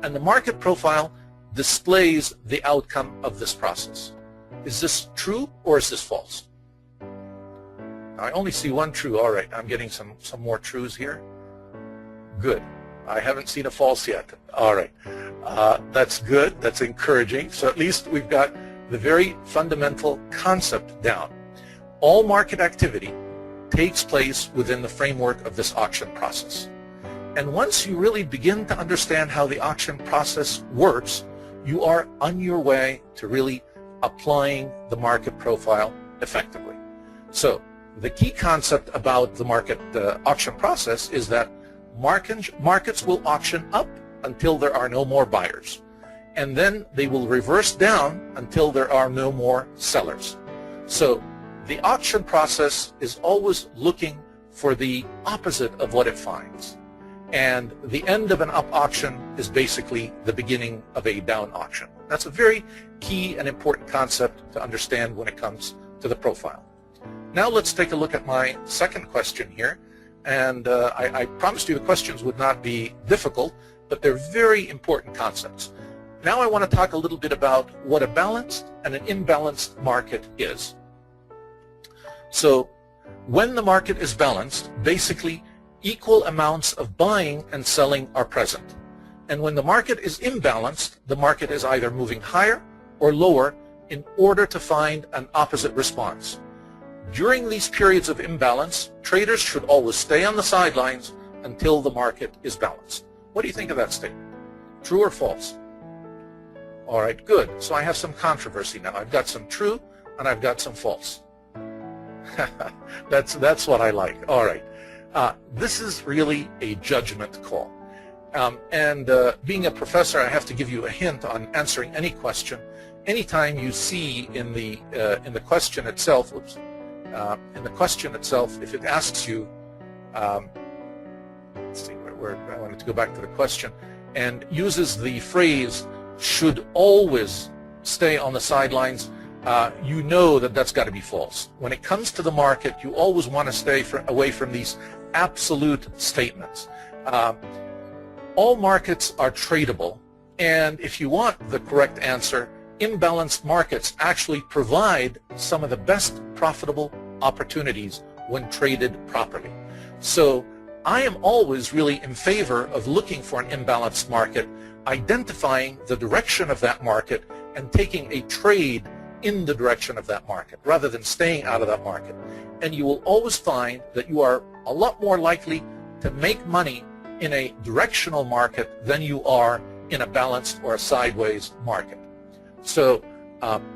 and the market profile displays the outcome of this process. Is this true or is this false? I only see one true. All right, I'm getting some more trues here. Good. I haven't seen a false yet. All right. That's good. That's encouraging. So at least we've got the very fundamental concept down. All market activity takes place within the framework of this auction process. And once you really begin to understand how the auction process works, you are on your way to really applying the market profile effectively. So the key concept about the market auction process is that markets will auction up until there are no more buyers, and then they will reverse down until there are no more sellers. So the auction process is always looking for the opposite of what it finds, and the end of an up auction is basically the beginning of a down auction. That's a very key and important concept to understand when it comes to the profile. Now let's take a look at my second question here. And I promised you the questions would not be difficult, but they're very important concepts. Now I want to talk a little bit about what a balanced and an imbalanced market is. So when the market is balanced, basically equal amounts of buying and selling are present. And when the market is imbalanced, the market is either moving higher or lower in order to find an opposite response. During these periods of imbalance, traders should always stay on the sidelines until the market is balanced. What do you think of that statement? True or false? All right, good. So I have some controversy now. I've got some true and I've got some false. That's what I like. All right. This is really a judgment call. Being a professor, I have to give you a hint on answering any question. Anytime you see in the question itself, if it asks you, let's see, where I wanted to go back to the question, and uses the phrase "should always stay on the sidelines," you know that that's got to be false. When it comes to the market, you always want to stay away from these absolute statements. All markets are tradable, and if you want the correct answer, imbalanced markets actually provide some of the best profitable opportunities when traded properly. So I am always really in favor of looking for an imbalanced market, identifying the direction of that market, and taking a trade in the direction of that market rather than staying out of that market. And you will always find that you are a lot more likely to make money in a directional market than you are in a balanced or a sideways market. So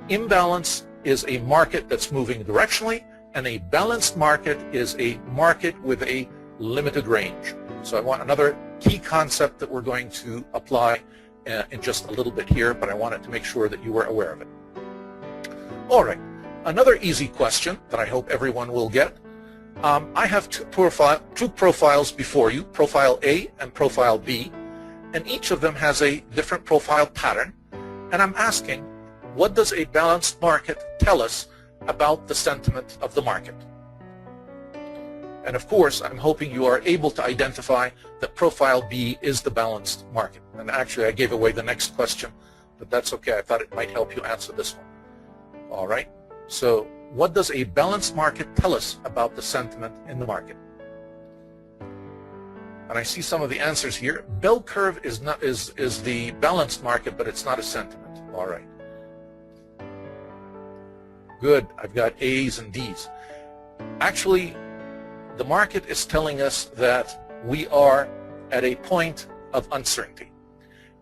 imbalance is a market that's moving directionally, and a balanced market is a market with a limited range. So I want another key concept that we're going to apply in just a little bit here, but I wanted to make sure that you were aware of it. All right, another easy question that I hope everyone will get. I have two profiles before you, Profile A and Profile B, and each of them has a different profile pattern, and I'm asking, what does a balanced market tell us about the sentiment of the market? And of course, I'm hoping you are able to identify that Profile B is the balanced market. And actually, I gave away the next question, but that's okay. I thought it might help you answer this one. All right, so what does a balanced market tell us about the sentiment in the market? And I see some of the answers here. Bell curve is the balanced market, but it's not a sentiment. All right. Good, I've got A's and D's. Actually, the market is telling us that we are at a point of uncertainty.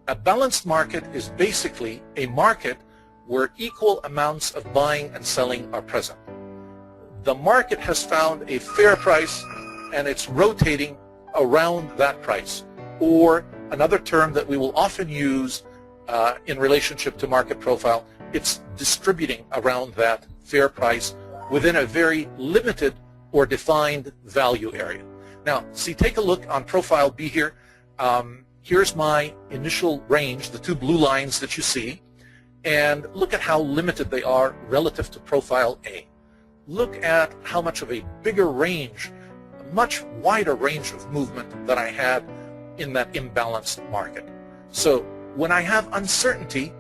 A balanced market is basically a market where equal amounts of buying and selling are present. The market has found a fair price and it's rotating around that price. Or another term that we will often use in relationship to market profile, it's distributing around that fair price within a very limited or defined value area. Now, see, take a look on Profile B here. Here's my initial range, the two blue lines that you see, and look at how limited they are relative to Profile A. Look at how much of a bigger range, a much wider range of movement that I had in that imbalanced market. So when I have uncertainty,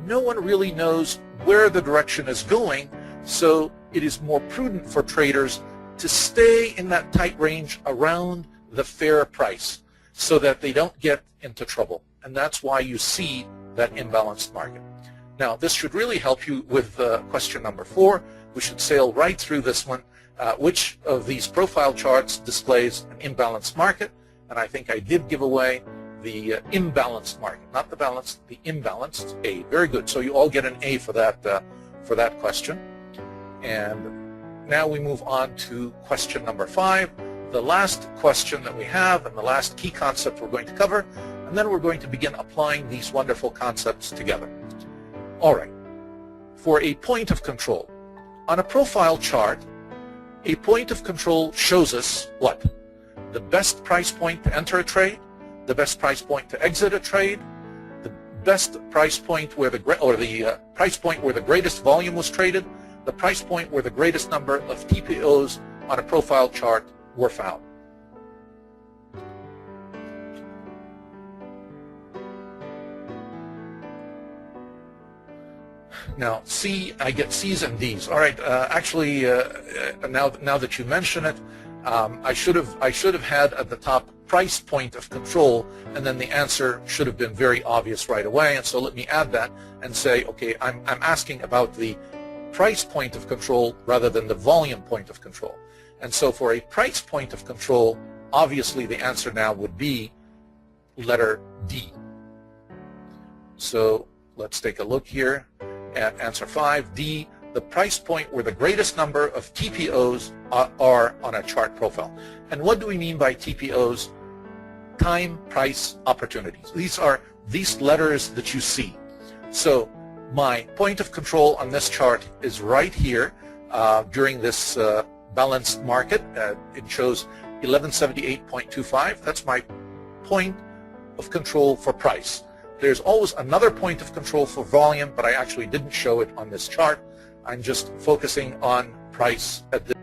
no one really knows where the direction is going, so it is more prudent for traders to stay in that tight range around the fair price so that they don't get into trouble. And that's why you see that imbalanced market. Now, this should really help you with question number 4. We should sail right through this one. Which of these profile charts displays an imbalanced market? And I think I did give away the imbalanced market, not the balanced, the imbalanced. A. Very good. So you all get an A for that question. And now we move on to question number 5, the last question that we have and the last key concept we're going to cover, and then we're going to begin applying these wonderful concepts together. All right. For a point of control, on a profile chart, a point of control shows us what? The best price point to enter a trade, the best price point to exit a trade, the best price point where the price point where the greatest volume was traded, the price point where the greatest number of TPOs on a profile chart were found. Now, C, I get C's and D's. All right. Actually, now that you mention it, I should have had at the top price point of control, and then the answer should have been very obvious right away. And so let me add that and say, okay, I'm asking about the price point of control rather than the volume point of control. And so for a price point of control, obviously the answer now would be letter D. So let's take a look here at answer 5, D, the price point where the greatest number of TPOs are on a chart profile. And what do we mean by TPOs? Time, price, opportunities. These are these letters that you see. So my point of control on this chart is right here during this balanced market. It shows 1178.25. That's my point of control for price. There's always another point of control for volume, but I actually didn't show it on this chart. I'm just focusing on price at this